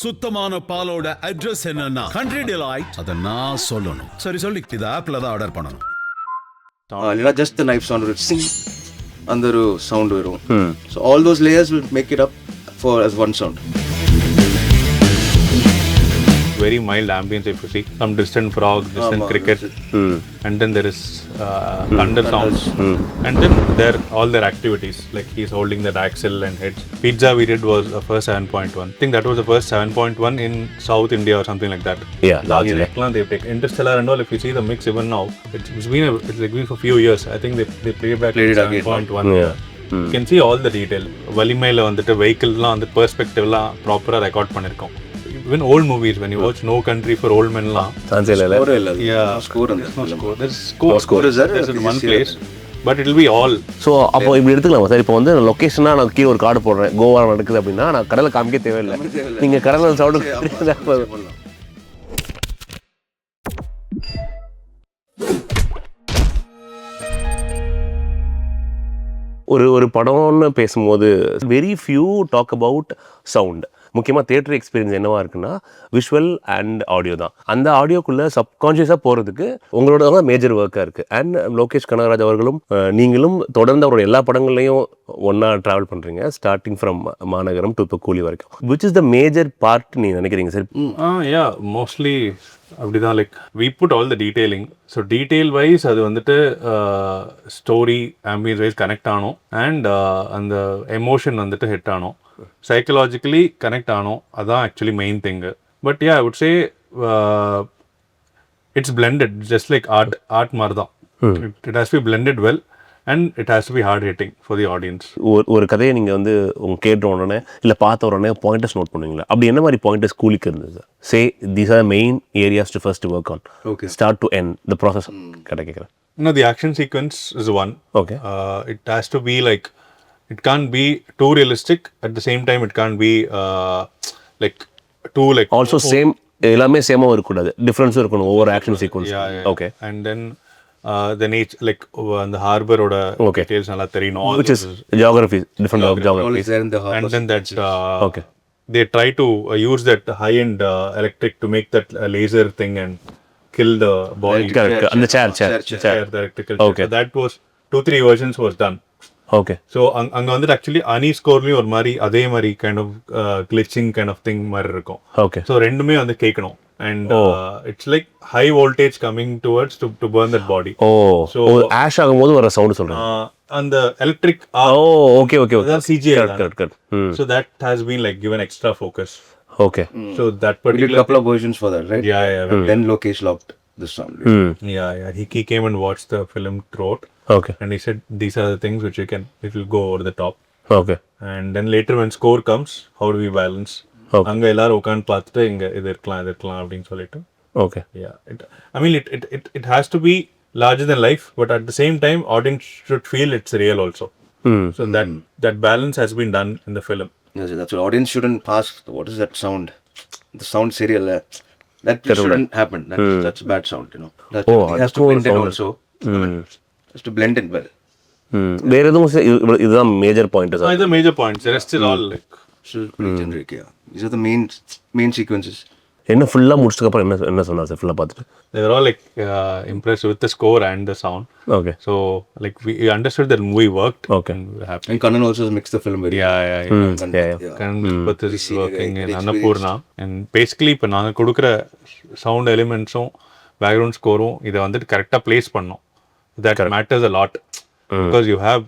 சுத்தமான பாலோட அட்ரஸ் என்னன்னா கண்ட்ரி டிலைட். அத நான் சொல்லணும். சரி சொல்லி இது ஆப்ல தான் ஆர்டர் பண்ணணும். இல்லைனா ஜஸ்ட் த நைஃப் சவுண்ட் ஒரு சிங் அந்த ஒரு சவுண்ட் வரும். So all those layers will make it up for as one sound. Very mild ambience if you see. Some distant frog, distant cricket, and then there is thunder sounds, and then there all their activities like he's holding that axle and heads. Pizza we did was a first 7.1. I think that was the first 7.1 in South India or something like that. Yeah, largely. They take Interstellar and all. If you see the mix even now, it's been for a few years. I think they played back 7.1. Yeah. You can see all the detail. Valimaila vandittu vehicle la and perspective la proper record பண்ணிருக்கோம். Even old movies, when you watch No Country for Old Men la, score is in one place, but it will be all. So அப்போ இப்படி எடுத்துக்கலாமா sir? இப்போ வந்து லொக்கேஷனாக நான் கீழே ஒரு card போடுறேன், கோவா நடக்குது அப்படின்னா நான் கடலை காமிக்க தேவையில்லை, நீங்கள் கடலில் சவுண்டு. ஒரு படம்னு பேசும்போது very few talk about sound. முக்கியமாக தியேட்டர் எக்ஸ்பீரியன்ஸ் என்னவா இருக்குன்னா விஷுவல் அண்ட் ஆடியோ தான். அந்த ஆடியோக்குள்ளே சப்கான்ஷியஸாக போகிறதுக்கு உங்களோட தான் மேஜர் ஒர்க்காக இருக்குது. அண்ட் லோகேஷ் கனகராஜ் அவர்களும் நீங்களும் தொடர்ந்து அவரோட எல்லா படங்கள்லையும் ஒன்றா ட்ராவல் பண்ணுறீங்க, ஸ்டார்டிங் ஃப்ரம் மாநகரம் டு இப்போ கூலி வரைக்கும். Which is the major part நீங்கள் நினைக்கிறீங்க சார்? மோஸ்ட்லி அப்படிதான். Like we put all the detailing. So detail wise அது வந்துட்டு ஸ்டோரி ஆம்பியன்ஸ் வைஸ் கனெக்ட் ஆனோம், அண்ட் அந்த எமோஷன் வந்துட்டு ஹிட் ஆனோம், சைக்கலாஜிக்கலி கனெக்ட் ஆனோம். அதான் actually main thing. But I would say it's blended, just like art மாதிரி தான். It has to be blended well and it has to be heart hitting for the audience. ஒரு கதையை நீங்கள் வந்து கேட்ட உடனே இல்லை பார்த்த உடனே பாயிண்டர்ஸ் நோட் பண்ணுவீங்களா? அப்படி என்ன மாதிரி பாயிண்டர்ஸ் கூலிக்கு இருந்தது sir? Say these are main areas to first work on, start to end the process கேட்குறேன். No, the action sequence is one. Okay. It has to be like, it can't be too realistic. At the same time, it can't be like too like. Also same, எல்லாமே சேமா இருக்கக்கூடாது, டிஃபரன்ஸும் இருக்கணும் ஒவ்வொரு action sequence. Okay. And then the nature, like the harbor oda details nalla theriyum. Which is geography, different geography. And then that okay. They try to use that high-end electric to make that laser thing and kill the body. Correct. And the chair, the electrical chair. Okay. So that was 2-3 versions was done. Okay. So அங்க வந்து actually ani scoreலயும் ஒரு மாதிரி அதே மாதிரி kind of glitching kind of thing மாதிரி இருக்கும். Okay. So ரெண்டுமே வந்து கேட்கணும், and it's like high voltage coming towards to burn that body. So ash ஆகும்போது வர சவுண்ட் சொல்றேன். அந்த electric okay. அதான் CGI. Correct. So that has been like given extra focus. Okay. So that particular, we did a couple of versions for that, right? Yeah. Then Lokesh loved the sound. Yeah. He came and watched the film throughout. Okay. And he said these are the things which it will go over the top. Okay. And then later when score comes, how do we balance? Okay. அங்க எல்லாரும் உட்காந்து பார்த்துட்டு இங்க இது இருக்கலாம் அப்படின்னு சொல்லிட்டு. Okay. Yeah. I mean it has to be larger than life, but at the same time audience should feel it's real also. So that balance has been done in the film. Yes, that's what audience shouldn't ask, what is that sound? The sound serial. That shouldn't happen. That's bad sound, you know. That has to blend in also. Just to blend in well. வேற எதுவும் இதுதான் major point sir? The major points, the rest is all like pretty generic. Yeah, these are the main sequences. என்ன ஃபுல்லா முடிச்சதுக்கு அப்புறம் என்ன சொன்னார் sir? ஃபுல்லா பார்த்துட்டு they were all like impressed with the score and the sound. Okay. So like we understood that movie worked. Okay. And we were happy. And Kanan also mixed the film very Kanan is working in Annapurna, and basically இப்போ நாங்கள் கொடுக்குற sound எலிமெண்ட்ஸும் background ஸ்கோரும் இதை வந்துட்டு கரெக்டாக place பண்ணோம். That matters a lot because you have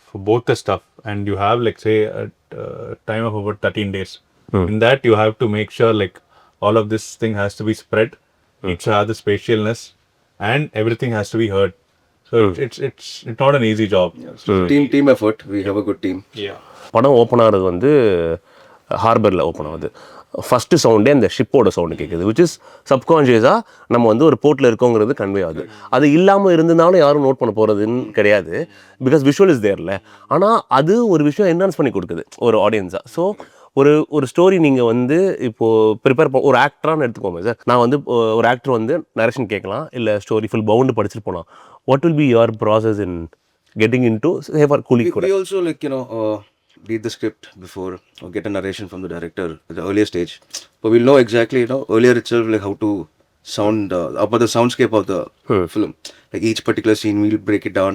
for both the stuff, and you have like say a time of about 13 days. In that you have to make sure like all of this thing has to be spread. It has the spatialness and everything has to be heard. So it's not an easy job. So team effort. We have a good team. Yeah. படம் open ஆகிறது வந்து ஹார்பரில் open ஆகுது. First சவுண்டே அந்த ஷிப்போட sound கேட்குது, which is சப்கான்ஷியஸாக நம்ம வந்து ஒரு போர்ட்டில் இருக்கோங்கிறது கன்வே ஆகுது. அது இல்லாமல் இருந்ததுனாலும் யாரும் நோட் பண்ண போகிறதுன்னு கிடையாது, பிகாஸ் விஷுவல் இஸ் தேர்ல. ஆனால் அது ஒரு விஷயம் என்ஹான்ஸ் பண்ணி கொடுக்குது ஒரு ஆடியன்ஸாக. ஸோ ஒரு ஸ்டோரி நீங்கள் வந்து இப்போது ப்ரிப்பேர் ஒரு ஆக்டரானு எடுத்துக்கோங்க சார். நான் வந்து ஒரு ஆக்டர் வந்து நரேஷன் கேட்கலாம், இல்லை ஸ்டோரி ஃபுல் பவுண்டு படிச்சுட்டு போகலாம். What will be your process in getting into say for Coolie? We also like read the script before or get a narration from the director at the earlier stage. But we'll know exactly, earlier itself, like how to sound about the soundscape of the film. Like each particular scene, we'll break it down.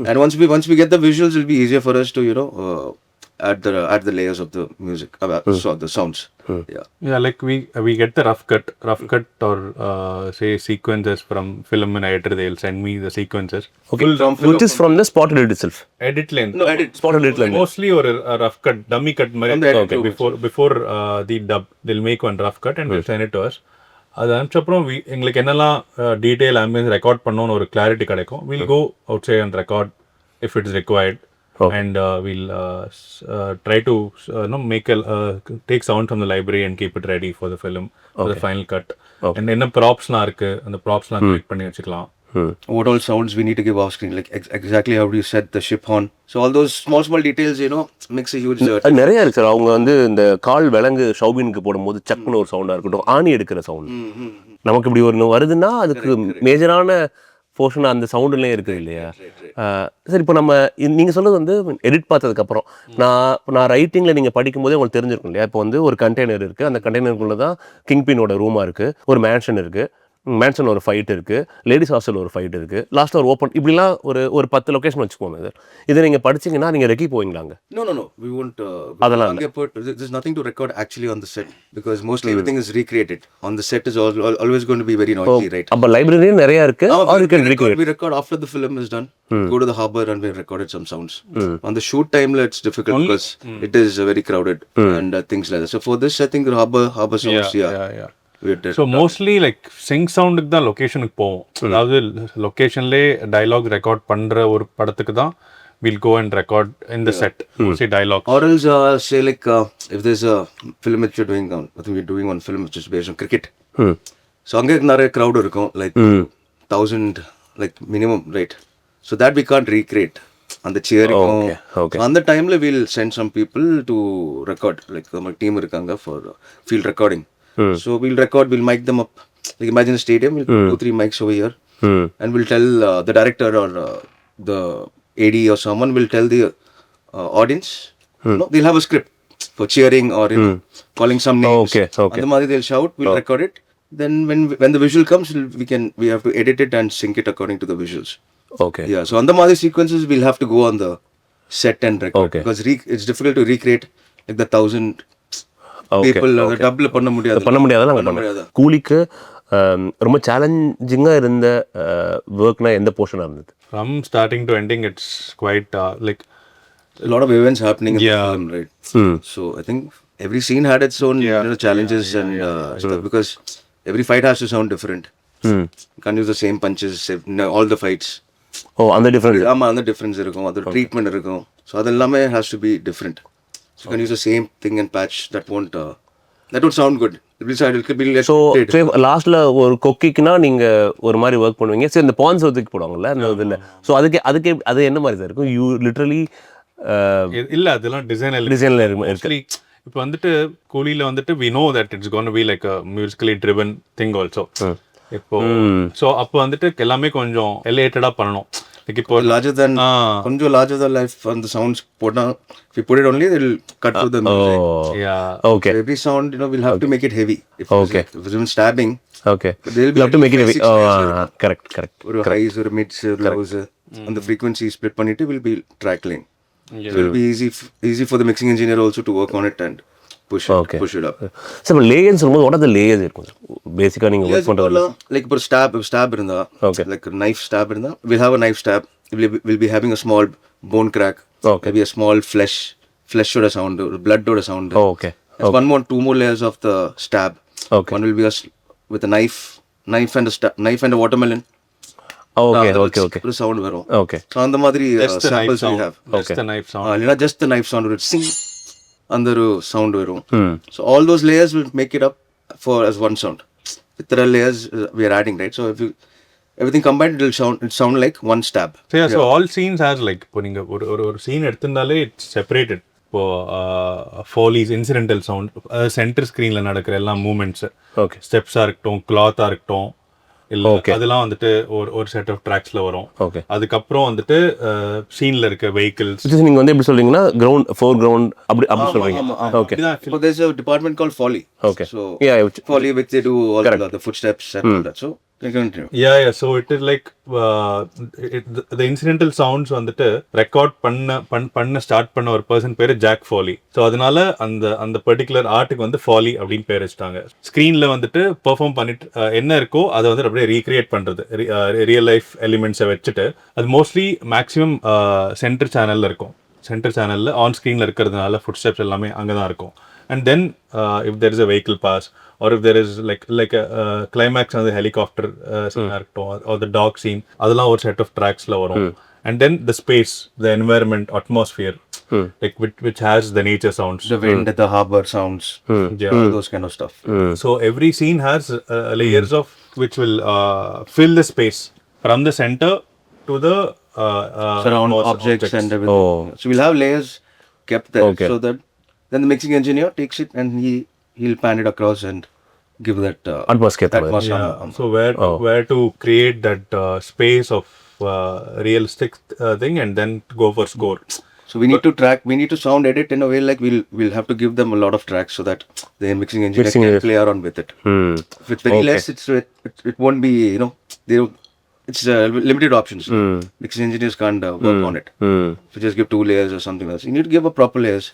And once we get the visuals, it'll be easier for us to, add the layers of the music, so the sounds. Yeah, like we get the rough cut or say sequences from film and editor. They'll send me the sequences. Okay, which is from the spot edit itself. Edit length. No, edit. Spot edit length. Mostly or a rough cut, dummy cut. Okay. Before the dub, they'll make one rough cut and they'll send it to us. அது அனுப்பிச்சப்பறம் எங்களுக்கு என்னெல்லாம் detail ambience record பண்ணோன்னு ஒரு clarity கிடைக்கும். Will go outside and record if it's required and we'll try to take sound from the library and keep it ready for the film, for the final cut. And என்ன ப்ராப்ஸ்லாம் இருக்கு அந்த ப்ராப்ஸ்லாம் collect பண்ணி வச்சுக்கலாம். What all sounds we need to give off screen, like exactly how you set the ship horn. So all those small details, makes a huge நிறைய இருக்கு sir. அவங்க வந்து இந்த கால் விலங்கு ஷௌபினுக்கு போடும்போது சக்குன்னு ஒரு சவுண்டா இருக்கட்டும், ஆணி எடுக்கிற சவுண்ட் நமக்கு இப்படி ஒரு வருதுன்னா அதுக்கு மேஜரான போர்ஷன் அந்த சவுண்டுலேயே இருக்குது இல்லையா? சரி, இப்போ நம்ம நீங்கள் சொல்கிறது வந்து எடிட் பார்த்ததுக்கப்புறம் நான் ரைட்டிங்கில் நீங்கள் படிக்கும்போதே உங்களுக்கு தெரிஞ்சிருக்கும் இல்லையா? இப்போ வந்து ஒரு கண்டெய்னர் இருக்குது, அந்த கண்டெய்னருக்குள்ளே தான் கிங்பினோட ரூமாக இருக்குது, ஒரு மேன்ஷன் இருக்குது, மேன்ஷன் ஒரு ஃபைட் இருக்குது, லேடிஸ் ஹாஸ்டல் ஒரு ஃபைட் இருக்குது, லாஸ்ட்டில் ஒரு ஓப்பன், இப்படிலாம் ஒரு 10 லொக்கேஷன் வச்சுக்கோங்க. இதை நீங்கள் படிச்சிங்கன்னா நீங்கள் ரெக்கி போவீங்களாங்க? No, we won't. அதெல்லாம் there's nothing to record actually on the set because mostly everything is recreated. On the set is always going to be very noisy, right? அப்போ லைப்ரரியும் நிறையா இருக்குது, or you can recreate. We record after the film is done. Go to the harbor and we recorded some sounds. On the shoot time, it's difficult because it is very crowded and things like that. So for this, I think harbor sounds, yeah. So mostly like sync சவுண்டுக்கு தான் லொக்கேஷனுக்கு போவோம். அதாவது லொக்கேஷன்லேயே dialogue record பண்ணுற ஒரு படத்துக்கு தான் will go and record in the set say dialogue. Or else say like if there's a film that you're doing, I think we're doing one film which is based on cricket. So அங்கே நிறைய crowd இருக்கும், like 1,000 like minimum, right? So that we can't recreate. அந்த cheering. Okay. அந்த டைமில் we'll send some people to record, like நம்ம team இருக்காங்க for field recording. So we'll record, we'll mic them up. Like imagine a stadium, we'll put 2-3 mics over here, and we'll tell the director or the AD or someone will tell the audience. They'll have a script for cheering or calling some names. Okay. And the they'll shout, we'll record it. Then when the visual comes, we have to edit it and sync it according to the visuals. Okay. Yeah. So on the sequences, we'll have to go on the set and record because it's difficult to recreate like the 1,000. பண்ண முடியாதான் நாங்கள் பண்ணுவோம். கூலிக்கு ரொம்ப சேலஞ்சிங்காக இருந்த ஒர்க்னா எந்த போர்ஷனாக இருந்தது? From starting to ending, it's quite like a lot of events happening in the film, right? So I think every scene had its own challenges and stuff because every fight has to sound different. You can't use the same punches all the fights. அந்த difference. ஆமாம், அந்த difference இருக்கும், அது treatment இருக்கும். So அது எல்லாமே has to be different. So you can use the same thing and patch that won't sound good. It could be less. So லாஸ்ட்ல ஒரு கொக்கிக்குனா நீங்க ஒரு மாதிரி ஒர்க் பண்ணுவீங்க. சரி, இந்த பான்ஸ் ஒதுக்கி போடுவாங்கல்ல அந்த இதுல. ஸோ அதுக்கு அது என்ன மாதிரி தான் இருக்கும்? யூ லிட்டரலி இல்ல அதெல்லாம் டிசைன்ல இருக்கு. இப்போ வந்துட்டு கூலியில வந்துட்டு we know that it's going to be like a musically driven thing also. இப்போ ஸோ அப்போ வந்துட்டு எல்லாமே கொஞ்சம் எலிவேட்டடா பண்ணணும். இப்போ larger than கொஞ்சம் larger than life and the sounds போட்டா, if you put it only they'll cut to the music. Okay. So every sound we'll have to make it heavy. If it's even stabbing, they'll have to make it heavy. Correct. ஒரு highs or mids or lows and the frequency split பண்ணிட்டு will be trackling. So it will be easy for the mixing engineer also to work on it and push it up. So layers சொல்லும்போது what are the layers இருக்கும்? பேசிக்கா நீங்க work பண்றது like ஒரு stab இருந்தா, like a knife stab இருந்தா, we'll have a knife stab. We'll be having a small bone crack. Maybe a small flesh ஓட sound, blood ஓட sound. There's 2 more layers of the stab. One will be with a knife and a watermelon. Okay. ஒரு sound வரும். So அந்த மாதிரி samples we have. Just the knife sound. இல்லனா just the knife sound will sing. அந்த ஒரு sound வரும். So all those layers will make it up for as one sound. There are layers we are adding, right? So if you everything combined, it will sound like one stab. So all scenes has like இப்போ நீங்க ஒரு scene எடுத்துனாலே it's separated. இப்போ follies, incidental sound, center screenல நடக்கிற எல்லா movements, ஸ்டெப்ஸா இருக்கட்டும், கிளாத்தா இருக்கட்டும், இல்ல அதெல்லாம் வந்துட்டு ஒரு செட் ஆஃப் ட்ராக்ஸ்ல வரும். ஓகே. அதுக்கப்புறம் வந்துட்டு சீன்ல இருக்க வெஹிக்கிள்ஸ் நீங்க வந்து எப்படி சொல்றீங்கன்னா கிரவுண்ட் ஃபோர் கிரவுண்ட் அப்படி சொல்றீங்க. Okay. So there's a department called Foley. Okay. So Yeah, Foley, which they do all the footsteps and all that. So you can continue. Yeah, so it is like the incidental sounds வந்துட்டு record பண்ண start பண்ண ஒரு person பேரு jack ஃபாலி. So அதனால அந்த particular ஆர்ட்டுக்கு வந்து ஃபாலி அப்படின்னு பேர் வச்சுட்டாங்க. ஸ்க்ரீன்ல வந்துட்டு பெர்ஃபார்ம் பண்ணிட்டு என்ன இருக்கோ அதை வந்து அப்படியே ரீக்ரியேட் பண்றது, ரியல் லைஃப் எலிமெண்ட்ஸை வச்சுட்டு. அது மோஸ்ட்லி மேக்ஸிமம் சென்டர் சேனல்ல இருக்கும். சென்டர் சேனல்ல ஆன் ஸ்க்ரீன்ல இருக்கிறதுனால ஃபுட் ஸ்டெப்ஸ் எல்லாமே அங்கே தான் இருக்கும். And then if there is a vehicle pass, or if there is like a climax on the helicopter scene or the dog scene, adala or set of tracks la varum. And then the space, the environment, atmosphere, like which has the nature sounds, The wind, the harbor sounds, all those kind of stuff. So every scene has layers of which will fill the space from the center to the surround objects and everything. So we'll have layers kept there, so that then the mixing engineer takes it and he'll pan it across and give that atmosphere. So where to create that space of realistic thing and then go for score. So we need to sound edit in a way like we'll have to give them a lot of tracks so that the mixing engineer can play around with it. If it's very less, it won't be, it's limited options. Mixing engineers can't work on it. If you just give 2 layers or something else, you need to give a proper layers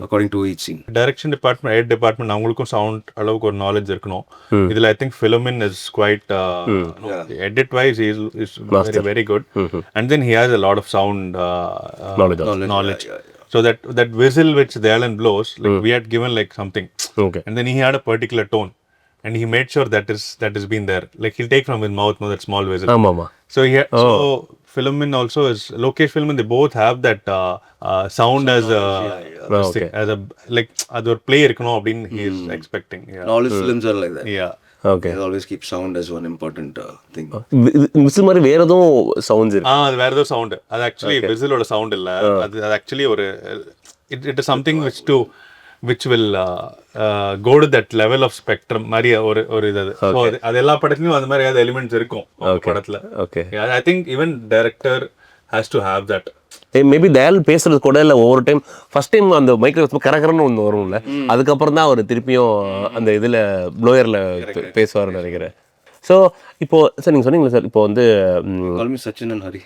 according to each scene. Direction department, edit department, அவங்களுக்கும் sound அளவுக்கு ஒரு knowledge இருக்கணும். இதுல I think Philomin is quite edit wise he is very good. And then he has a lot of sound knowledge. So that whistle which Dayalan blows, like we had given like something, and then he had a particular tone. And he made sure that has been there. Like he'll take from his mouth, that small whistle. So so Philomin also is Lokesh Philomin. They both have that sound as a like other player. He is expecting. All his films are like that. Yeah. Okay. They always keep sound as one important thing. whistle மாதிரி வேற ஏதோ sounds இருக்கு. அது வேற ஏதோ sound. அது actually விசிலோட sound இல்ல. அது ஆக்சுவலி ஒரு it is something which will go to that level of spectrum மாதிரி ஒரு இது. ஸோ அது எல்லா படத்துலையும் அந்த மாதிரி ஏதாவது எலிமெண்ட்ஸ் இருக்கும் படத்துல. Okay. I think even director has to have that. Maybe Dayal பேசுறது கூட இல்லை ஒவ்வொரு டைம் ஃபர்ஸ்ட் டைம் அந்த மைக்ரோஃபோன் கரகரன்னு ஒன்று வரும்ல, அதுக்கப்புறம் தான் அவர் திருப்பியும் அந்த இதில் ப்ளோயரில் பேசுவார்னு நினைக்கிறேன். ஸோ இப்போ சார் நீங்கள் சொன்னீங்களா சார், இப்போ வந்து Sachin and Hari.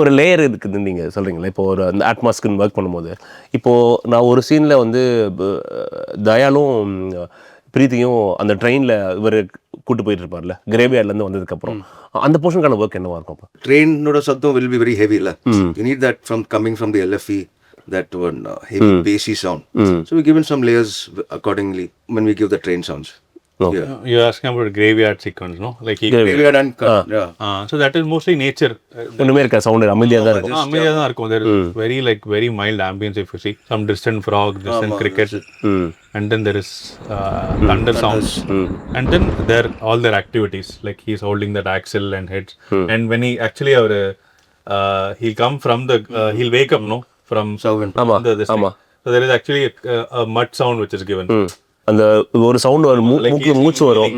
ஒரு லேயர் இருக்குதுன்னு நீங்கள் சொல்கிறீங்களா? இப்போ ஒரு அந்த அட்மாஸ்க்குன்னு ஒர்க் பண்ணும்போது, இப்போது நான் ஒரு சீனில் வந்து தயாலும் பிரீத்தியும் அந்த ட்ரெயினில் இவர் கூட்டு போயிட்டு இருப்பார்ல கிரேவியார்ட்லேருந்து வந்ததுக்கப்புறம், அந்த போர்ஷனுக்கான ஒர்க் என்னவா இருக்கும்? அப்போ ட்ரெயினோட சத்தம் will be very heavy இல்ல. You need that coming from the LFE, that one heavy bassy sound. So we given some layers accordingly when we give the train sounds. Yeah. You're asking about graveyard sequence, no? Like graveyard and so that is mostly nature. ஒண்ணுமே இருக்க sound அமைதியா தான் இருக்கும். அமைதியா தான் இருக்கும். There is very mild ambience if you see. Some distant frog, distant cricket, and then there is thunder sounds, and then there all their activities, like he's holding that axle and heads, and when he actually he'll come from the he'll wake up from this thing. So there is actually a mud sound which is given. அந்த ஒரு sound வரும், மூச்சு வரும்.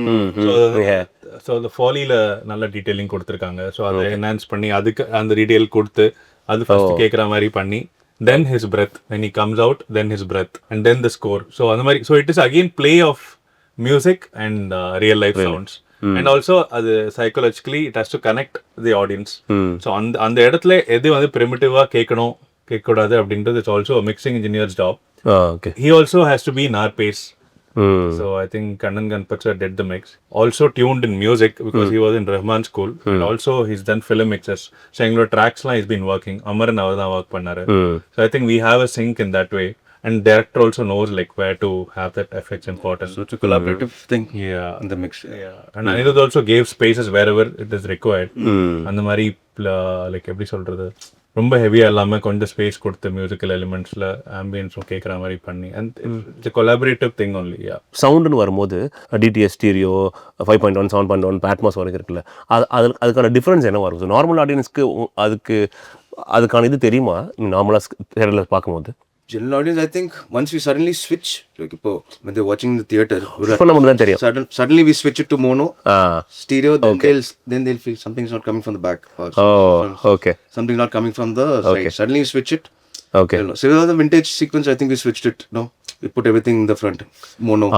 So அந்த ஃபாலியில் நல்ல detailing கொடுத்துருக்காங்க. So அதை enhance பண்ணி அதுக்கு அந்த டீட்டெயில் கொடுத்து அது ஃபர்ஸ்ட் கேட்குற மாதிரி பண்ணி, then his breath when he comes out, then his breath, and then the score. So அந்த மாதிரி, so it is again play of music and real life sounds. And also அது psychologically it has to connect the audience. So அந்த இடத்துல எது வந்து ப்ரிமிட்டிவாக கேட்கக்கூடாது அப்படின்றது it's also mixing engineers job. He also has to be in our pace. So I think Kannan Ganpatcha did the mix. Also tuned in music because he was in Rahman school. And also he's done film mixes. So englo tracks la he's been working. Amaran avada work pannaru. So I think we have a sync in that way. And director also knows like where to have that effects important. So it's a collaborative thing. Yeah. In the mix. Yeah. And Anirudh also gave spaces wherever it is required. And the mari like எப்படி சொல்றது, ரொம்ப ஹெவியாக இல்லாமல் கொஞ்சம் space கொடுத்து musical எலிமெண்ட்ஸில் ஆம்பியன்ஸும் கேட்குற மாதிரி பண்ணி, and it's collaborative thing only. சவுண்டுன்னு வரும்போது டிடிஎஸ் ஸ்டீரியோ 5.1 7.1 பேட்மாஸ் வரைக்கும் இருக்குல்ல, அதுக்கான டிஃப்ரென்ஸ் என்னவா இருக்கும்? நார்மல் ஆடியன்ஸ்க்கு அதுக்கான இது தெரியுமா நார்மலாக தியேட்டரில் பார்க்கும்போது? General audience, I think once we suddenly switch, like when they're watching the theater, இப்போ நமக்கு தான் தெரியும். suddenly we switch it to mono, Ah. stereo, then they'll feel something's not coming from the back. Okay. Something's not coming from the side. Suddenly you switch it. Okay. So with the vintage sequence, I think we switched it. No, we put everything in the front, mono.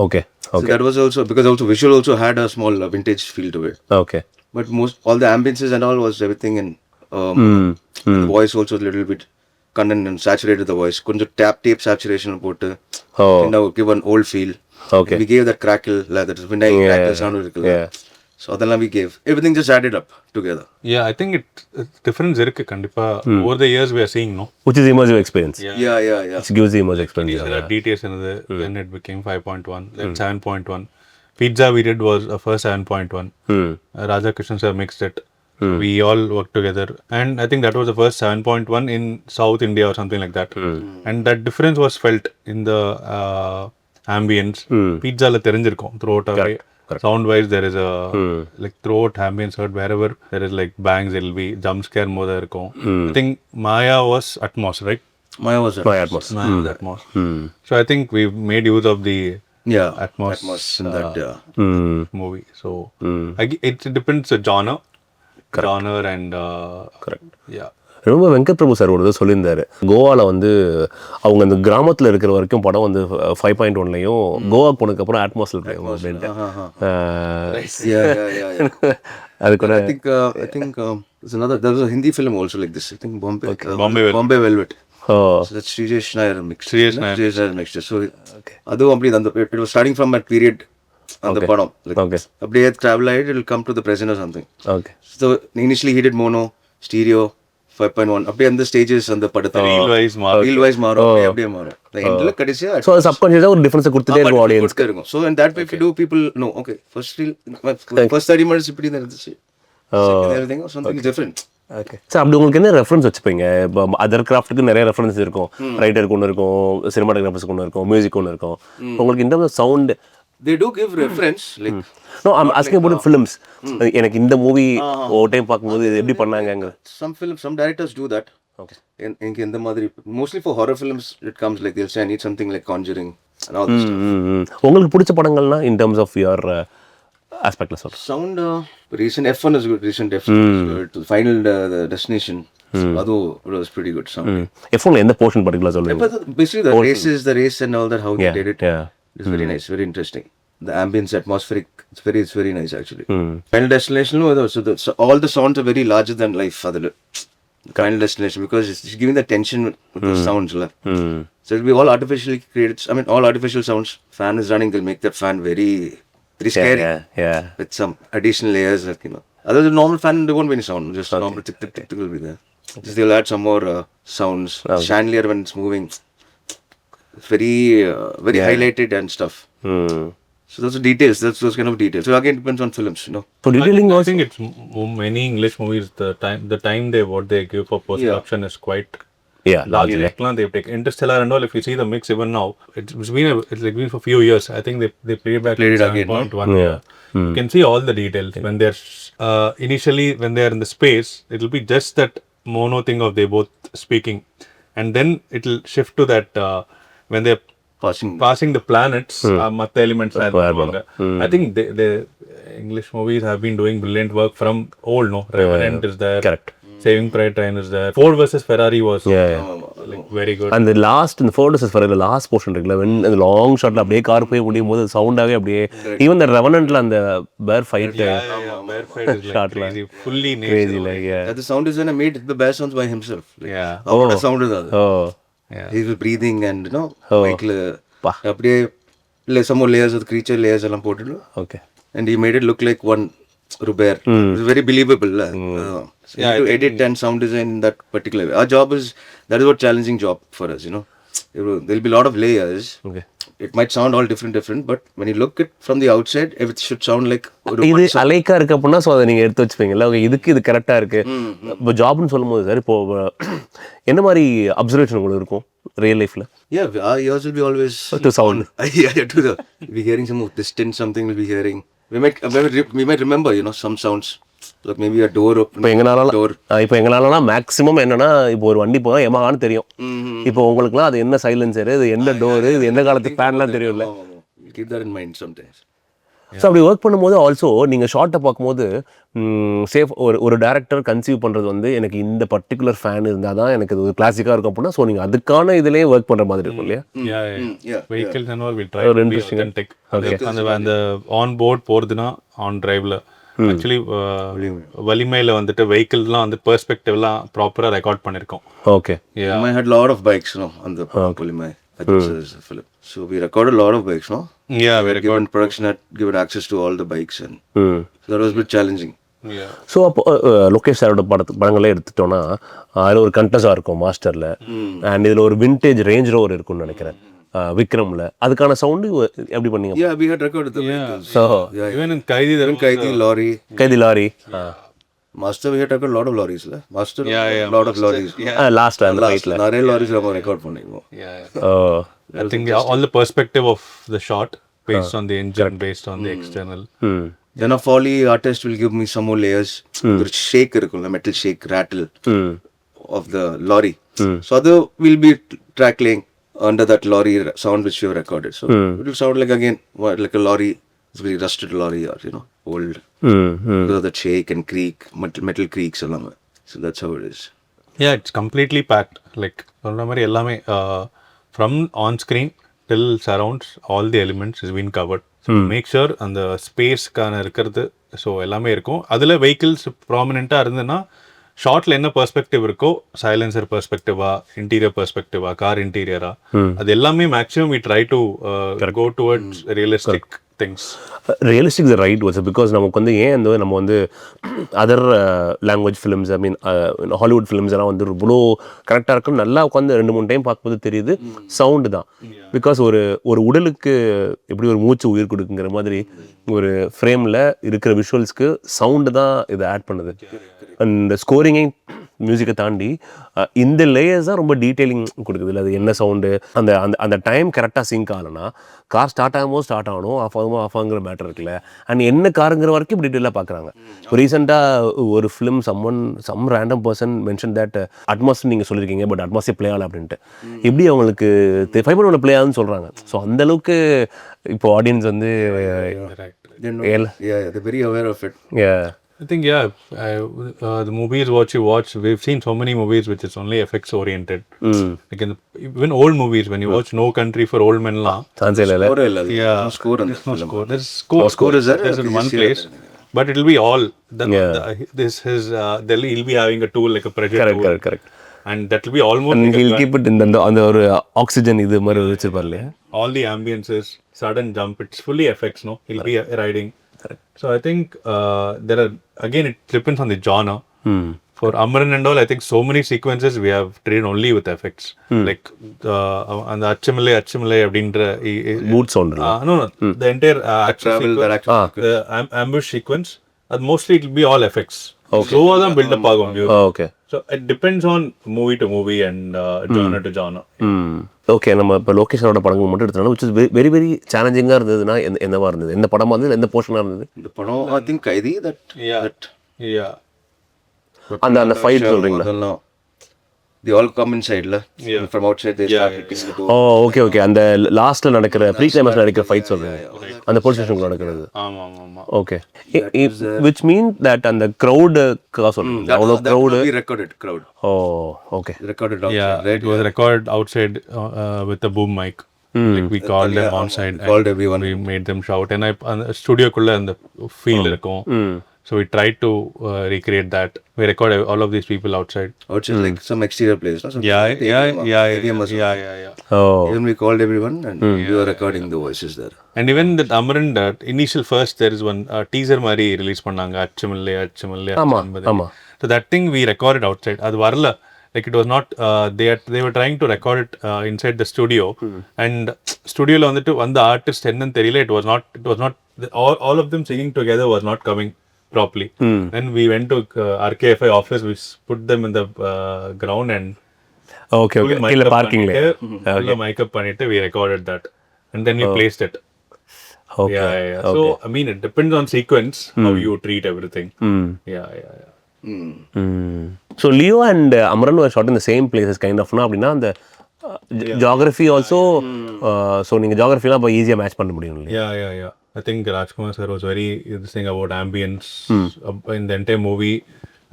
Okay. So that was also because also visual also had a small vintage feel to it. Okay. But all the ambiences and all was everything in the voice also a little bit condensed and saturated the voice. Kunja tape saturation put and now give an old feel. Okay. We gave that crackle, that vinyl crackle sound. Yeah. So adella we gave everything just added up together. Yeah, I think difference irukku kandipa. Over the years we are seeing, no, Which is immersive experience. Yeah. It gives the immersive experience. There are details in the then it became 5.1, then 7.1. Pizza we did was a first 7.1. Raja Krishnan sir mixed it. We all worked together, and I think that was the first 7.1 in South India or something like that. And that difference was felt in the ambience. Pizza la therinjirkom throughout away. Sound wise, there is a like throughout ambience heard wherever there is like bangs, it'll be jump scare more there. I think Maya was Atmos, right? Maya was Atmos. Atmos. So I think we've made use of the Atmos in that movie. So it depends the genre and Correct. Yeah. ரொம்ப Venkat Prabhu sir ஒரு சொல்லியிருந்தாரு, கோவாவில் வந்து அவங்க அந்த கிராமத்தில் இருக்கிற வரைக்கும் படம் வந்து 5.1லையும் கோவாக்கு போனதுக்கப்புறம் ஆட்மாஸில் இருக்கும் அப்படின்ட்டு. அது கூட I think there was a Hindi film also like this. I think Bombay Velvet. So that's Srijesh Nair mixed. Mixed. So adu apdi it was starting from that period on the bottom. Like apdi travel it will come to the present or something. Okay. So initially he did mono, stereo, 5.1 அப்படியே அந்த stages அந்த படத்தை reel wise மாறும் அப்படியே மாறும் the end ல கடைசியா so சப்கான்ஷியஸா ஒரு டிஃபரன்ஸ் கொடுத்துட்டே இருக்கும் ஆடியன்ஸ்க்கு இருக்கும். So in that way if you do people know okay first 30 minutes இப்படி தான் இருந்துச்சு, everything was something different. Okay sir, அப்படி உங்களுக்கு என்ன ரெஃபரன்ஸ் வச்சுப்பீங்க? இப்போ அதர் கிராஃப்ட்டுக்கு நிறைய ரெஃபரன்ஸ் இருக்கும், ரைட்டருக்கு ஒன்று இருக்கும், சினிமாட்டோகிராஃபர்ஸ்க்கு ஒன்று இருக்கும், மியூசிக் ஒன்று இருக்கும். உங்களுக்கு இந்த sound they do give reference like no I'm asking about films. எனக்கு இந்த மூவி ஒரு டைம் பார்க்கும்போது இது எப்படி பண்ணாங்க? some directors do that. Okay. In the மாதிரி mostly for horror films it comes like they'll say I need something like Conjuring and all this stuff. உங்களுக்கு பிடிச்ச படங்கள்னா in terms of your aspect la sound recent F1 is good. Recent F1 is good. Final the Destination adu was pretty good sound. F1 la endha portion particular solluங்க? Basically the race and all that how they did it. It's very nice, very interesting. The ambience, atmospheric, it's very nice actually. Final Destination, so all the sounds are very larger than life. Final Destination because it's giving the tension with the sounds. So it'll be all artificially created. I mean, all artificial sounds. Fan is running, they'll make that fan very scary. Yeah. With some additional layers, like, you know. Other than normal fan, there won't be any sound. Just normal tick tick tick will be there. Just they'll add some more sounds. Chandelier when it's moving. It's very highlighted and stuff. So those are details. That's those kind of details. So again, it depends on films, you know. So detailing I think it's many English movies. The time what they give for post production is quite large. They take Interstellar and all. If you see the mix even now, it's been for a few years. I think they played it again. 7.1. You can see all the details when they're initially when they're in the space. It'll be just that mono thing of they both speaking, and then it'll shift to that when they're passing the planets, math elements. I think the English movies have been doing brilliant work from old. No, Revenant is there. Correct. Saving Private Ryan is there. Ford versus Ferrari was like very good. And the Ford versus Ferrari last portion இருக்குல, when the long shot la அப்படியே car போய் முடியும் போது சவுண்டாவே அப்படியே even the Revenantல அந்த bear fight bear fight is like crazy, fully crazy like the sound designer made the bear sounds by himself. Like, the sound is that. He was breathing and you know like அப்படியே like some more layers of the creature layers எல்லாம் போட்டுட்டு okay and he made it look like one bear. It was very believable. So you have to edit and sound design in that particular way. Our job is that is what challenging job for us, you know. There'll be a lot of layers. Okay. It might sound all different, but when you look it from the outside, it should sound like இது அலைக்கா இருக்கு அப்படின்னா so அதை நீங்கள் எடுத்து வச்சுப்பீங்கல்ல, இதுக்கு இது கரெக்டாக இருக்கு. இப்போ ஜாப்னு சொல்லும்போது சார் இப்போ என்ன மாதிரி அப்சர்வேஷன் உங்களுக்கு இருக்கும் ரியல் லைஃப்ல? yours will be always to sound. We'll be hearing some distant something. We'll be hearing. We might remember, you know, some sounds. like maybe a door இப்போ opening, எங்களாலாம் door. இப்போ எங்களாலாம் maximum என்னன்னா இப்போ ஒரு வண்டி போனால் எமான்னு தெரியும். இப்போ உங்களுக்குலாம் அது என்ன சைலன்சரு, இது என்ன டோரு, இது எந்த காலத்து ஃபேன்லாம் தெரியும்ல. Keep that in mind sometimes. So அப்படி ஒர்க் பண்ணும்போது ஆல்சோ நீங்கள் ஷார்ட்டை பார்க்கும்போது சேஃப் ஒரு டேரக்டர் கன்சீவ் பண்ணுறது வந்து எனக்கு இந்த பர்டிகுலர் ஃபேன் இருந்தால் தான் எனக்கு இது ஒரு கிளாசிக்காக இருக்கும் அப்படின்னா ஸோ நீங்கள் அதுக்கான இதுலேயே ஒர்க் பண்ணுற மாதிரி இருக்கும் இல்லையா? Yeah. vehicles and all we try to be authentic. அந்த ஆன் போர்ட் போறதுனா ஆன் டிரைவ்ல ஆக்சுவலி வலிமையில வந்துட்டு வெஹிக்கிள்லாம் வந்து பெர்ஸ்பெக்டிவ்லாம் ப்ராப்பரா ரெக்கார்ட் பண்ணிருக்கோம். Okay. I had a lot of bikes, on the Polimai. Film. So we recorded a lot of bikes, no? Yeah, we Given production had given access to all the bikes, and so that was a bit challenging. So அப்போ லோகேஷ் சாரோட படங்களே எடுத்துட்டோன்னா அதில் ஒரு கண்டஸாக இருக்கும் மாஸ்டரில், and இதில் ஒரு vintage range rover இருக்கும்னு நினைக்கிறேன் விக்ரமில். அதுக்கான சவுண்டு எப்படி பண்ணீங்க? Yeah, we had recorded the vehicles. So even in Kaidi lorry. கைதி lorry Master, we had recorded a lot of lorries, la. Master, lot of lorries. Last அந்த ரைட்டில் நிறைய lorries நம்ம record பண்ணிருக்கோம். I think all the perspective of the shot based on the engine, based on the external. Then a Foley artist will give me some more layers. The shake இருக்கும்ல, metal shake, rattle of the lorry. So other will be trackling under that lorry sound which we have recorded. So it will sound like again like a lorry, it's very rusted lorry or old. Because of the shake and creak, metal creaks along. So that's how it is. Yeah, it's completely packed. Like சொல்ற மாதிரி எல்லாமே from on screen till surrounds, all the elements is been covered. So make sure அந்த ஸ்பேஸ்க்கான இருக்கிறது so எல்லாமே இருக்கும். அதில் vehicles ப்ராமினெண்ட்டாக இருந்ததுன்னா ஷார்ட்ல என்ன பெர்ஸ்பெக்டிவ் இருக்கோ, சைலன்சர் பெர்ஸ்பெக்டிவா, இன்டீரியர் பெர்ஸ்பெக்டிவா, கார் இன்டீரியரா, அது எல்லாமே maximum we try to go towards realistic things. Realistic the right what's because நமக்கு வந்து ஏன் நம்ம வந்து other language films, I mean Hollywood films எல்லாம் வந்து இவ்வளோ கரெக்டாக இருக்குன்னு நல்லா உட்காந்து 2-3 டைம் பார்க்கும்போது தெரியுது சவுண்டு தான். பிகாஸ் ஒரு உடலுக்கு எப்படி ஒரு மூச்சு உயிர் கொடுக்குங்கிற மாதிரி ஒரு ஃப்ரேமில் இருக்கிற விஷுவல்ஸ்க்கு சவுண்டு தான் இதை ஆட் பண்ணுது. அந்த ஸ்கோரிங்கை மியூசிக்கை தாண்டி இந்த லேயர்ஸ் தான் ரொம்ப டீட்டெயிலிங் கொடுக்குது. இல்லை அது என்ன சவுண்டு, அந்த அந்த அந்த டைம் கரெக்டாக சிங்க் ஆகலைன்னா கார் ஸ்டார்ட் ஆகணும் ஆஃப் ஆகுங்கிற மேட்டர் இருக்குல்ல. அண்ட் என்ன காருங்கிற வரைக்கும் டீட்டெயிலாக பார்க்குறாங்க. ரீசெண்டாக ஒரு film some random person mention that Atmos நீங்கள் சொல்லியிருக்கீங்க, பட் அட்மாஸே ப்ளே ஆகலை அப்படின்ட்டு. எப்படி அவங்களுக்கு 5 minutes ப்ளே ஆகுதுன்னு சொல்கிறாங்க. ஸோ அந்தளவுக்கு இப்போ ஆடியன்ஸ் வந்து they're very aware of it. I think the movies you watch, we've seen so many movies which is only effects oriented. Like even old movies, when you watch No Country for Old Men la, No score on there's no score. There's score is there? There's in one place, but it'll be all. He'll be having a tool like a pressure tool. Correct. And that will be almost. And he'll keep it in the ஒரு oxygen இது மாதிரி வச்சிருப்பாரு இல்லையா? All the ambiences, sudden jump, it's fully effects. No, he'll be riding. Correct. So I think there are, again, it depends on the genre. For Amaran and all, I think so many sequences we have trained only with effects. Like and the Achimale abdindra boot sound. No, the entire ambush sequence, mostly it will be all effects. Okay. So தான் build up ஆகும். Okay. So it depends on movie to movie and genre to genre. Okay, நம்ம இப்போ லோகேஷோட படங்கள் மட்டும் எடுத்தோம்னா which is very very சேலஞ்சிங்காக இருந்ததுன்னா என்னவா இருந்தது? எந்த படமாக இருந்தது, எந்த போர்ஷனாக இருந்தது? இந்த படம் I think கைதி அந்த ஃபைட் சொல்கிறீங்களா? they all come inside la. From outside they start hitting the door. Okay அந்த லாஸ்ட்ல நடக்கிற ப்ரீ கிளைமாக்ஸ்ல நடக்கிற ஃபைட் சொல்றீங்க, அந்த போலீஸ் ஸ்டேஷன்ல நடக்கிறது. ஆமா ஓகே, which mean that அந்த crowd சொல்றீங்க, அவ்வளோ crowd we recorded crowd. Okay, recorded outside, right? It was recorded outside with a boom mic. Like we called them on side, called everyone, we made them shout, and studio kulla and the feel இருக்கும். So we tried to recreate that. We record all of these people outside like some exterior place, no? Yeah. Even we called everyone and we were recording the voices there. And even that Amaran, that initial first there is one teaser mari release பண்ணாங்க, அச்சமில்லை ஆமா. So that thing we recorded outside. அது வரல. Like it was not they were trying to record it inside the studio, and studio la vandu vanda artist ennu theriyala, it was not all of them singing together was not coming properly. Then we went to RKFI office, we put them in the ground and killa parking la mic up பண்ணிட்டு we recorded that and then we placed it. Okay. Yeah. So I mean, it depends on sequence how you treat everything. Yeah. So Leo and Amran were shot in the same places kind of na அப்படினா அந்த geography also so நீங்க geography எல்லாம் ஈஸியா match பண்ண முடியும் இல்லையா? Yeah. I think Rajkumar sir was very this thing about ambience. In the entire movie,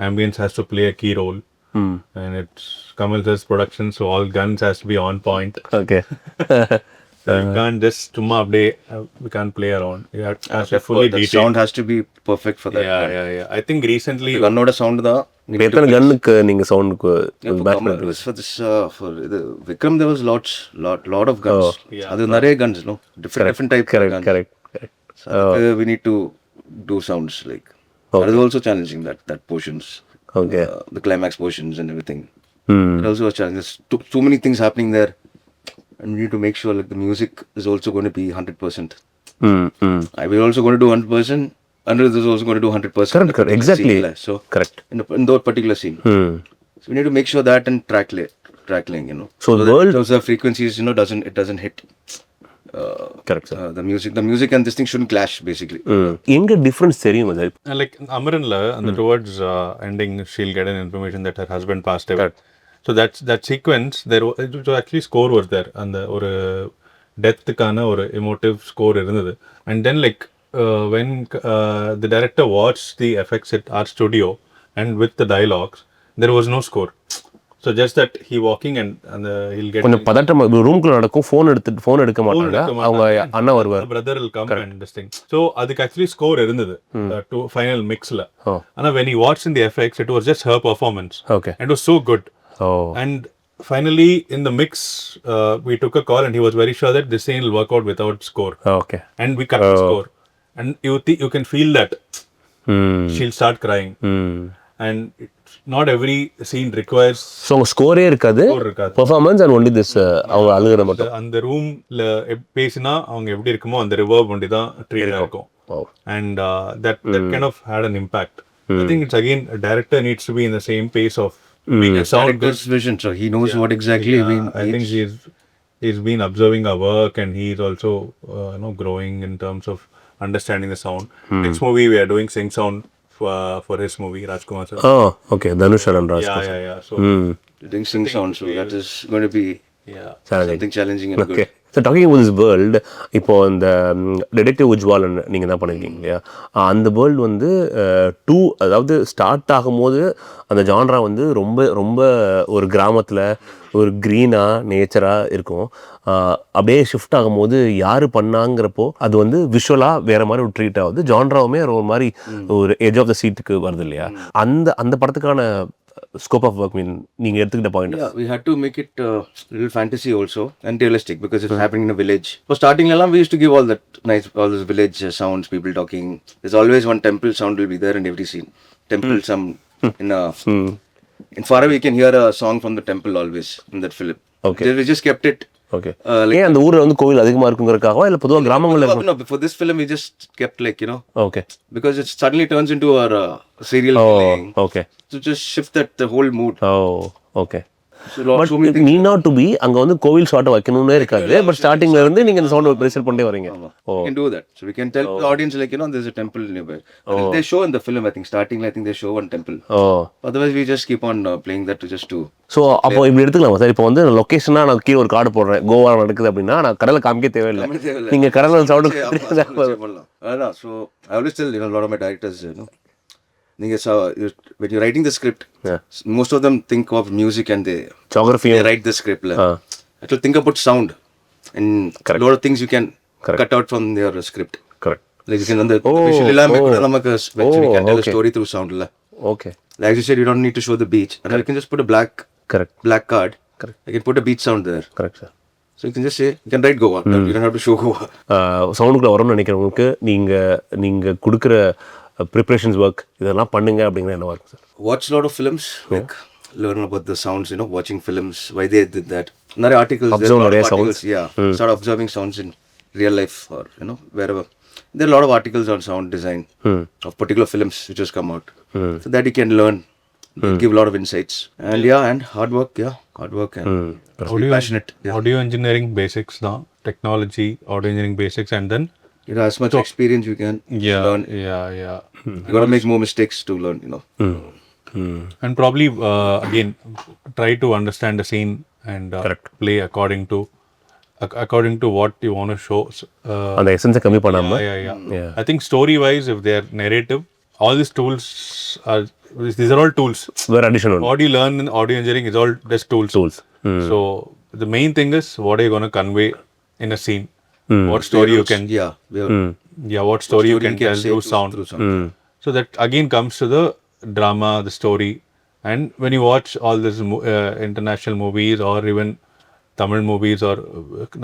ambience has to play a key role. And it's Kamal sir's production, so all guns has to be on point. Okay. So you can't just tumma update. We can't play around. You have to fully the detail. sound has to be perfect for that. Yeah. I think recently. கன்னோட sound தான். எத்தனை கன்னுக்கு நீங்க சவுண்டுக்கு match பண்ணுவீங்க? For this for the Vikram there was lot of guns. அது நிறைய guns, no, different type of guns. Correct. So we need to do sounds like that is also challenging that portions. Okay. The climax portions and everything. It also a challenge. There's too many things happening there, and we need to make sure like the music is also going to be 100%. I will also going to do 100%. Anirudh is also going to do 100%. Correct. Exactly. Scene, so Correct. In that particular scene. So we need to make sure that and trackling, you know. So the world those frequencies, you know, doesn't hit. Correct, sir. The music and this thing shouldn't clash basically. எங்க difference தெரியும் sir? Like Amaranla, and towards ending, she'll get an information that her husband passed away. So that sequence, there was actually score was there, and ஒரு death-க்கான ஒரு emotive score இருந்தது. And then like when the director watched the effects at our studio and with the dialogues, there was no score. So just that he walking and he'll get கொஞ்சம் பதட்டம் ரூம்க்குள்ள நடக்கும், phone எடுக்க மாட்டாங்க, அவங்க அண்ணா வருவார், brother will come and this thing. So அதுக்கு actually score இருந்தது to final mixல. ஆனா when he watched in the effects, it was just her performance. Okay. And it was so good. And finally in the mix we took a call and he was very sure that this scene will work out without score. Okay. And we cut the score, and you can feel that she'll start crying. And not every scene requires so ஸ்கோரே இருக்காது, performance and only this அவங்க அழுகுற மட்டும். அந்த ரூம்ல பேசினா அவங்க எப்படி இருக்குமோ அந்த ரிவர்ப் ஒண்டி தான் ட்ரீட் ஆகும். And that kind of had an impact. I think it's again a director needs to be in the same pace of making a sound good vision, so he knows what exactly I think he's been observing our work, and he's also growing in terms of understanding the sound. Next movie we are doing sync sound for his movie, Rajkumar sir. Okay, Dhanush and Raj. Yeah. So doing sing sound, so that is going to be something challenging and Okay. good. So talking about this world, இப்போ இந்த detective உஜ்வாலன் நீங்கள் தான் பண்ணியிருக்கீங்க இல்லையா, அந்த world வந்து அதாவது start ஆகும்போது அந்த ஜான்ரா வந்து ரொம்ப ரொம்ப ஒரு கிராமத்தில் ஒரு க்ரீனாக நேச்சராக இருக்கும். அப்படியே ஷிஃப்ட் ஆகும்போது யார் பண்ணாங்கிறப்போ அது வந்து விஷுவலாக வேறு மாதிரி ஒரு ட்ரீட் ஆகுது, ஜான்ராவுமே ஒரு மாதிரி ஒரு எட்ஜ் ஆஃப் த சீட்டுக்கு வருது இல்லையா. அந்த படத்துக்கான scope of work நீங்க எடுத்துக்கிட்ட point? We had to make it little fantasy also and realistic because it's happening in a village. For starting la we used to give all those village sounds, people talking. There's always one temple sound will be there in every scene. Temple some in far away you can hear a song from the temple always in that film. Okay. We just kept it. Okay. ஏன் அந்த ஊர்ல வந்து கோவில் அதிகமா இருக்குங்கிறதுக்காகவா இல்ல பொதுவா கிராமங்கள்ல இருக்கும்? No, for this film we just kept like, you know. Okay. Because it suddenly turns into our serial playing. Okay. So just shift the whole mood. Okay. So so many things. Need not to be அங்க வந்து கோவில் shot வைக்கணும்னே இருக்காது, but ஸ்டார்டிங்ல இருந்து நீங்க இந்த sound pressure பண்ணிட்டே வரீங்க. We can do that. So we can tell the audience like, you know, there's a temple nearby. They show in the film, I think starting I think they show one temple. Otherwise we just keep on playing that to just to. So அப்போ இப்படி எடுத்துக்கலாமா sir? இப்போ வந்து லொக்கேஷனா நான் கீழே ஒரு card போடுறேன், கோவா நடக்குது அப்படின்னா நான் கடலை காமிக்க தேவையில்லை, நீங்க கடலை sound. So I always tell, you know, a lot of my directors, you know, when you're writing the script, most of them think of music and they write the script. Actually think about sound and a lot of things you can cut out from your script. Correct. Like you can we can tell a story through sound. Okay. Like you said, you don't need to show the beach, and you can just put a black card. Correct. You can put a beach sound there. Correct, sir. So you can just say, you can write Goa. You don't have to show Goa. சவுண்டுக்குள்ள வரும்னு நினைக்கிறவங்களுக்கு நீங்க கொடுக்குற preparations work இதெல்லாம் பண்ணுங்க அப்படிங்கிற என்ன work sir? Watch a lot of films, like learn about the sounds, you know, watching films, why they did that. Another articles, sounds. Start observing sounds in real life or, you know, wherever. There are a lot of articles on sound design of particular films which has come out. So that you can learn, give a lot of insights. And and hard work and be passionate. Audio engineering basics தான், technology, audio engineering basics, and then You know, as much experience you can learn. Yeah. You gotta make more mistakes to learn, you know. And probably again try to understand the scene and play according to what you want to show. அந்த எசன்ஸை கம்மி பண்ணாமல். Yeah. I think story wise, if they're narrative, all these tools are all tools. வேறு addition ஒன்று. What you learn in audio engineering is all just tools. So the main thing is what are you going to convey in a scene. What story you can what story you can tell through sound. So that again comes to the drama, the story. And when you watch all these international movies or even Tamil movies or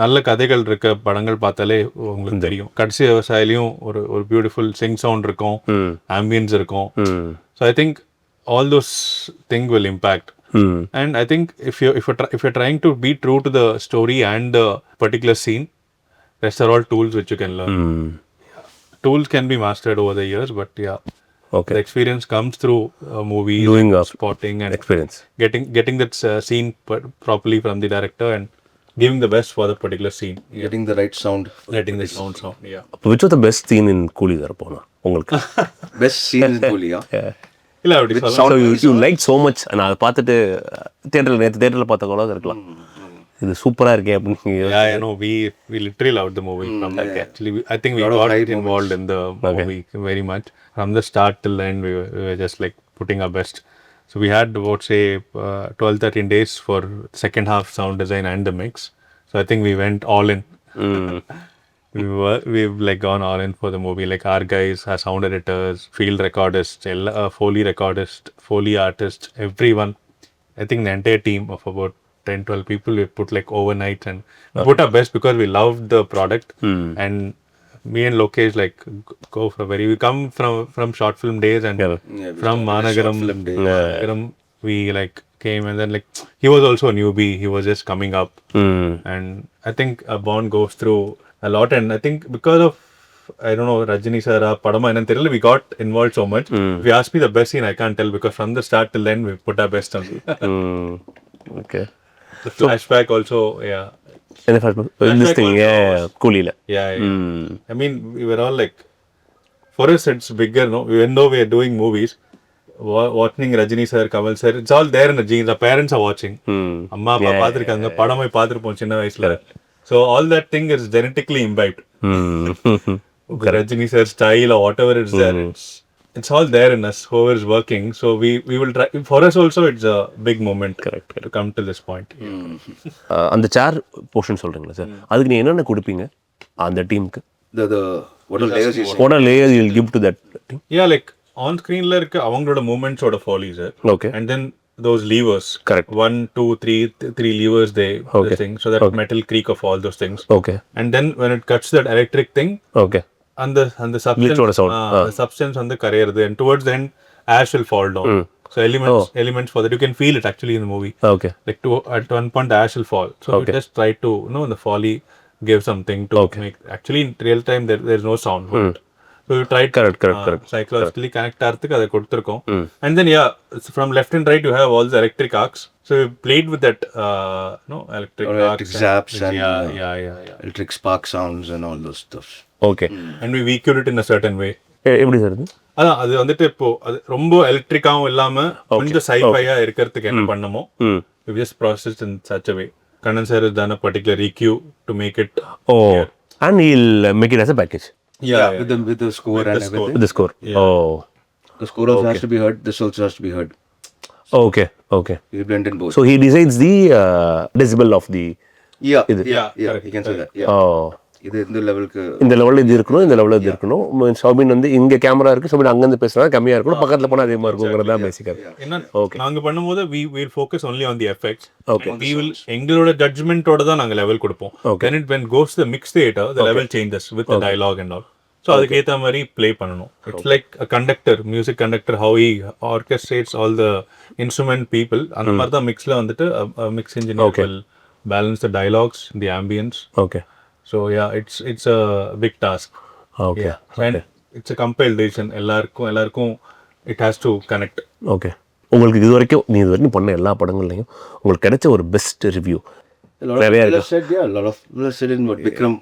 நல்ல கதைகள் இருக்க படங்கள் பார்த்தாலே உங்களுக்கு தெரியும். கடைசி விவசாயிலையும் ஒரு beautiful Singh sound இருக்கும், ஆம்பியன்ஸ் இருக்கும். So I think all those things will impact. And I think if you're trying to be true to the story and the particular scene, rest are all tools which you can learn. Tools can be mastered over the years, but the experience comes through movies, doing spotting and experience, getting that scene properly from the director and giving the best for the particular scene, getting the right sound. Letting the sound. Which was the best scene in Coolie there போனா உங்களுக்கு? Best scene in Coolie, இல்ல அப்படி so you like so much. நான் அதை பார்த்துட்டு தியேட்டரில் பார்த்த கூட இருக்கலாம், இது சூப்பரா இருக்கே அப்படின்னு. I know we literally loved the movie from like actually I think we got involved in the movie very much from the start till the end. We were just like putting our best. So we had about say 12-13 days for second half sound design and the mix. So I think we went all in. We've like gone all in for the movie. Like our guys, our sound editors, field recordists, Foley recordists, Foley artists, everyone. I think the entire team of about 10-12 people, we put like overnight and put our best because we loved the product. And me and Lokesh like go for we come from short film days and from Managaram we like came, and then like he was also a newbie, he was just coming up. And I think a bond goes through a lot, and I think because of I don't know Rajini sir padama enna theriyala, we got involved so much. If you ask me the best scene, I can't tell because from the start till then we put our best on. Okay. The flashback also, in the flashback this thing, Coolie la. I mean, we were all like, for us it's bigger, no? Even though we are doing movies, watching Rajini sir, Kamal sir, it's all there in the genes. Our parents are watching. Amma appa paathirukanga, padamai paathirupom chinna vayasula. So all that thing is genetically imbibed. Rajini sir style or whatever is there, it's all there in us, whoever is working. So we will try. For us also, it's a big moment. Correct. To come to this point. அந்த சேர் portion சொல்றீங்களா sir, அதுக்கு நீ என்னென்ன கொடுப்பீங்க அந்த டீமுக்கு? What are layers you will give to that team? Yeah, like on screen la irukka avangaloda movements oda foley sir. Okay. And then those levers. Correct. 1, 2, 3 levers they the thing, so that metal creak of all those things. Okay. And then when it cuts that electric thing. Okay. And the substance, the substance on the career, and towards the end, ash will fall down. So elements for that, you can feel it actually in the movie. Okay. Like at one point, the ash will fall. So we just try to, the Foley give something to make. Actually, in real time, there's no sound. So we tried correct. Psychologically connect arthukku adu koduthirukom. And then from left and right you have all the electric arcs. So we played with that electric zaps and electric spark sounds and all those stuff. Okay. And we EQ'd it in a certain way. எப்படி sir இது? அதான் அது வந்துட்டு இப்போ அது ரொம்ப எலக்ட்ரிக்காவும் இல்லாம கொஞ்சம் சைஃபையா இருக்கிறதுக்கு என்ன பண்ணமோ we just processed in such a way. Kannan sir has done a particular EQ to make it and he'll make it as a package. With the score and everything. With the score. The score also has to be heard, this also has to be heard. Okay. We blend in both. So he decides the decibel of the you can say that. இது இந்த லெவலுக்கு இந்த லெவலில் இது இருக்கணும், இந்த லெவலில் இது இருக்கணும். ஷோபின் வந்து இங்கே கேமரா இருக்கு, ஷோபின் அங்கேருந்து பேசுனா கம்மியாக இருக்கணும், பக்கத்தில் போனால் அதிகமாக இருக்குங்கிறது தான் பேசிக்காக. ஓகே, நாங்கள் பண்ணும்போது we will focus only on the effects. Okay. We will எங்களோட ஜட்ஜ்மெண்ட்டோட தான் நாங்கள் லெவல் கொடுப்போம். Then it when goes to the mix theater, the level changes with the dialogue and all. So அதுக்கு ஏற்ற மாதிரி ப்ளே பண்ணணும். It's like a conductor, music conductor, how he orchestrates all the instrument people. அந்த மாதிரி தான் மிக்ஸில் வந்துட்டு mix engineer will balance the dialogues, the ambience. Okay. So it's a big task. Okay. And it's a compiled decision. எல்லாருக்கும் it has to connect. Okay. உங்களுக்கு இது வரைக்கும் நீ இது வரைக்கும் பண்ண எல்லா படங்கள்லையும் உங்களுக்கு கிடைச்ச ஒரு best review A lot of நிறைய people இருக்கா? have said, yeah, a lot of people have said in what Vikram,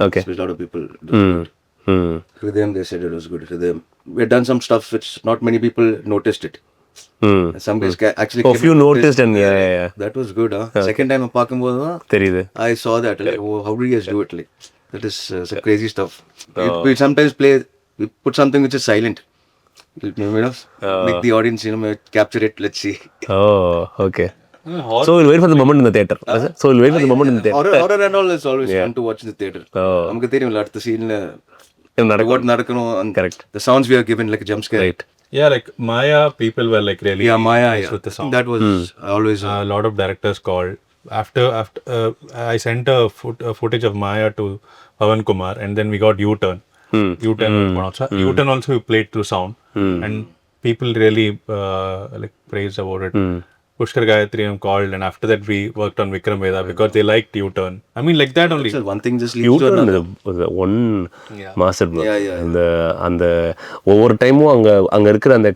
Okay. a lot of people. It was good. Hridayam, they said it was good. Hridayam. We had done some stuff which not many people noticed it. Some guys actually. Oh, came few and noticed and yeah. That was good, huh? Second time I பார்க்கும்போது தான் தெரியுது. I saw that. Like, oh, how do you guys do it? Like, that is some crazy stuff. We sometimes play. We put something which is silent. Make the audience, capture it. Let's see. Oh, okay. So we'll wait for the moment in the theater. So we'll wait for the moment in the theater. Horror and all is always fun to watch in the theater. நமக்கு தெரியும்ல அடுத்த சீன்ல what நடக்கணும். Correct. The sounds we are given like a jump scare. Right. Yeah, like Maya, people were like really Maya, nice with the sound. that was always A lot of directors called. After I sent a footage of Maya to Pavan Kumar, and then we got U-turn. U-turn U-turn also we played through sound, and people really like praised about it. Pushkar Gayatri called, and after that we worked on Vikram Veda because they liked U-turn. I mean, like that only. so one thing just leads to U-turn another. was one master block. Yeah. அந்த ஒவ்வொரு டைமும் அங்க இருக்கிற அந்த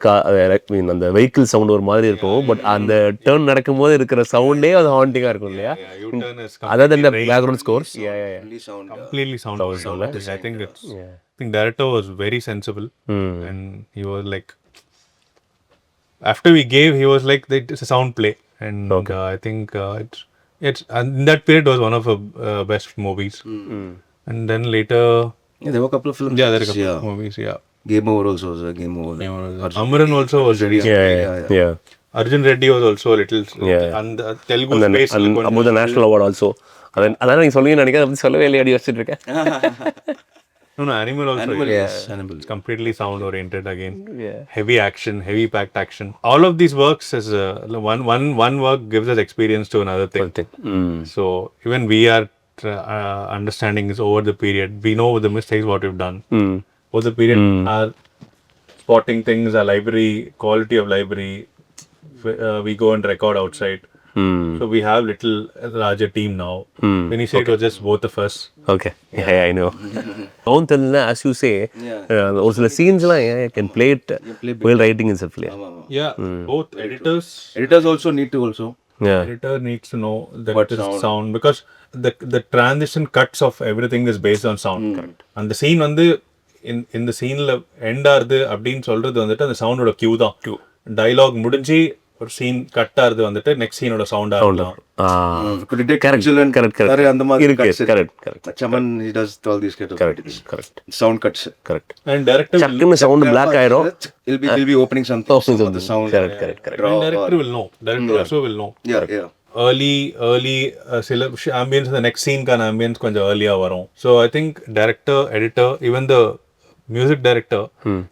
அந்த vehicle sound ஒரு மாதிரி இருக்கும், பட் அந்த டர்ன் நடக்கும்போது இருக்கிற சவுண்டே அது ஹாண்டிங்கா இருக்கும் இல்லையா? U-turn is அதாவது அந்த background scores completely sound. I think director was very sensible, and he was like, after we gave, he was like, it's a sound play, and I think it's and in that period was one of the best movies. And then later, Yeah, there were a couple of films. there are a couple of movies. Game Over also was a Game Over. Amaran also was very. yeah. Arjun Reddy was also a little. And the Telugu space. about the national award also. அதான் நீங்க சொல்லுவீங்கன்னு நினைக்கிறேன், அப்படி சொல்லவே இல்லையா, அடி வச்சுட்டு இருக்கேன். No, Animal also. Animal. It's completely sound oriented again. Heavy action, heavy packed action. All of these works is one work gives us experience to another thing. So even we are understanding is over the period. We know the mistakes what we've done. Over the period, our spotting things, our library, quality of library, we go and record outside. So we have little larger team now. When you say it was just both of us. Okay. Yeah, I know. Don't tell me, as you say, ஒரு சில சீன்ஸ்லாம் can play it while writing itself. Yeah, both editors. Editors also need to also. Yeah. Editor needs to know that sound because the transition cuts of everything is based on sound. Correct. And the scene வந்து in the scene la end ஆறுது அப்படின்னு சொல்றது வந்துட்டு அந்த சவுண்டோட Q தான். Dialogue முடிஞ்சு ஒரு scene cut ஆறுது வந்துட்டு நெக்ஸ்ட் சீனோட சவுண்ட் ஆகும். Correct. அந்த மாதிரி இருக்கு. Correct. Chaman, he does all these kind of Correct. sound cuts. Correct. And director சக்குன்னு சவுண்ட் பிளாக் ஆயிடும். He'll be opening something. The sound. Correct. and director will know. Director also will know. Yeah. early சில ambience the next scene கான ambience கொஞ்சம் earlier வரும். So I think director, editor, even the music director,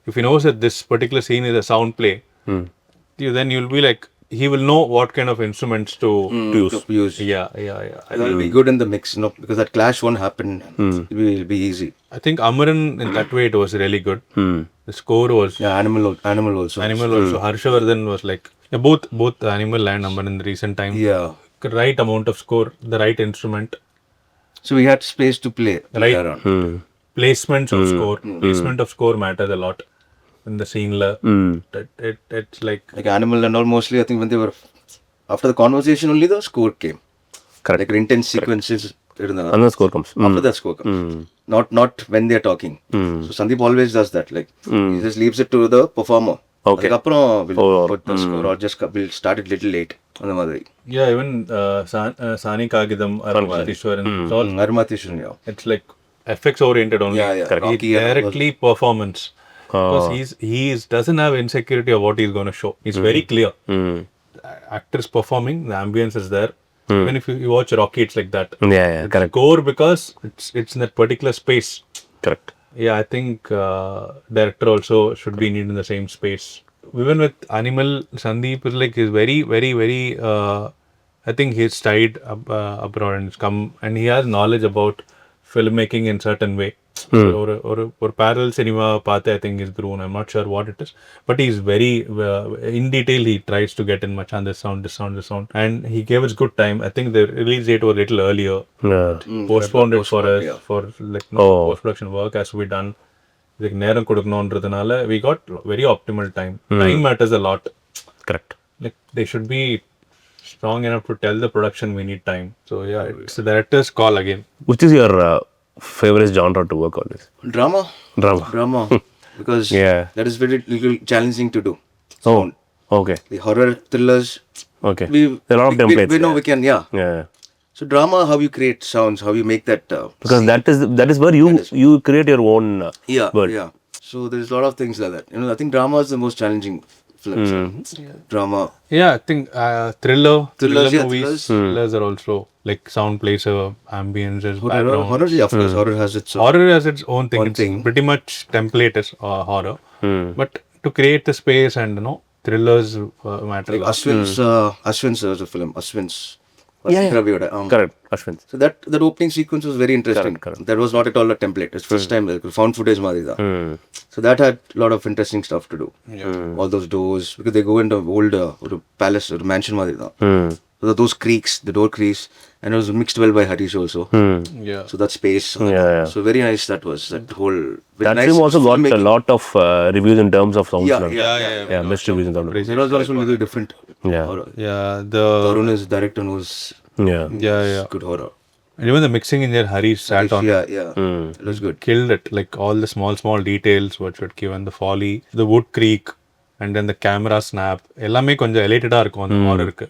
if he knows that this particular scene is a sound play, then you'll be like, he will know what kind of instruments to use. Yeah. It will be good in the mix, because that clash won't happen. It will be easy. I think Amaran in that way it was really good. The score was Animal also. Harshavardhan was like both Animal and Amaran in the recent time. Yeah. Right amount of score, the right instrument. So we had space to play Right. around. Placements of score. Placement of score matters a lot in the scene. It's like Animal and all, mostly I think when they were after the conversation only the score came. Correct. Like intense sequences. And the score comes. After that score comes. Not when they're talking. So Sandeep always does that. Like he just leaves it to the performer. Okay. அதுக்கப்புறம் we'll put the score or just we'll start it little late. அந்த மாதிரி. Yeah, even Sani Kagidam, Arumatishwaran, Arumatishwaran, yeah. it's like effects oriented only. Yeah. Correct. Directly performance. Because he doesn't have insecurity of what he's going to show. He's very clear. Actors performing, the ambience is there. Even if you watch Rocky, it's like that. Yeah, correct. Score because it's in that particular space. Correct. Yeah, I think director also should be in the same space. Even with Animal, Sandeep is like, he's very, very, very, I think he's studied abroad and come, and he has knowledge about filmmaking in certain way. Or parallel cinema path, I think he's grown. I'm not sure what it is, but he's very in detail. He tries to get in much on this sound, and he gave us good time. I think the release date was a little earlier. Postponed it for us for like post production work has to be done. Like நேரம் கொடுக்கணும்ன்றதுனால we got very optimal time. Time matters a lot. Correct. Like they should be strong enough to tell the production we need time. So yeah, it's the director's call again. Which is your favorite genre to work on this? Drama. Drama. Because Yeah. that is very little challenging to do. Oh, Sound. okay. The horror thrillers. Okay. We, There are a lot of templates. we know we can, yeah. Yeah. So drama, how you create sounds, how you make that. Because that is where you create your own world. Yeah. So there's a lot of things like that. I think drama is the most challenging film. Drama. Yeah, I think thriller yeah, movies. Thrillers are also like sound plays a ambience, there's background. Horror, yeah, of course. Horror has its own. Horror has its own thing. One It's thing. pretty much template is horror, but to create the space and thrillers matter. Like Ashwin's was a film. Ashwin's. Ravi, Correct. Ashwin. So that opening sequence was very interesting. Correct. That was not at all a template. It's first time like found footage madhi tha. So that had a lot of interesting stuff to do. All those doors, because they go into old palace or mansion madhi tha. So those creaks, the door creaks, and it was mixed well by Harish also. Yeah. So that space. Yeah. So very nice that was. That whole. That nice film also got a filmmaking. lot of reviews in terms of sound. Yeah. Mixed reviews in terms of. It was also a little different. Yeah. Horror. Yeah, the Arun is director knows yeah. good horror. And even the mixing in there, Harish sat on. Yeah. It was good. Killed it, like all the small details which would give and the folly, the wood creak, and then the camera snap. எல்லாமே கொஞ்சம் எலைட்டடா இருக்கும் அந்த ஹாரருக்கு.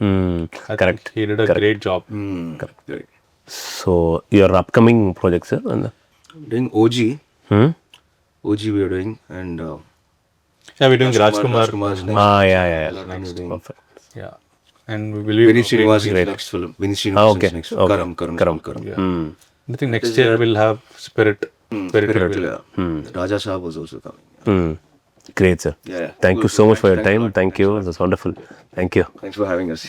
Correct. He did a great job. Correct. So your upcoming projects, sir? Doing OG. OG we are doing, and Yeah, we're doing Rajkumar. Yeah. Perfect. Yeah. And we will be Vinny Srinivas is next film. Vinny Srinivas is next film. Karam. I think next year we'll have Spirit. Raja Saab was also coming. Great, sir. Yeah. Thank you so much for your time. Thank you. It was wonderful. Thank you. Thanks for having us.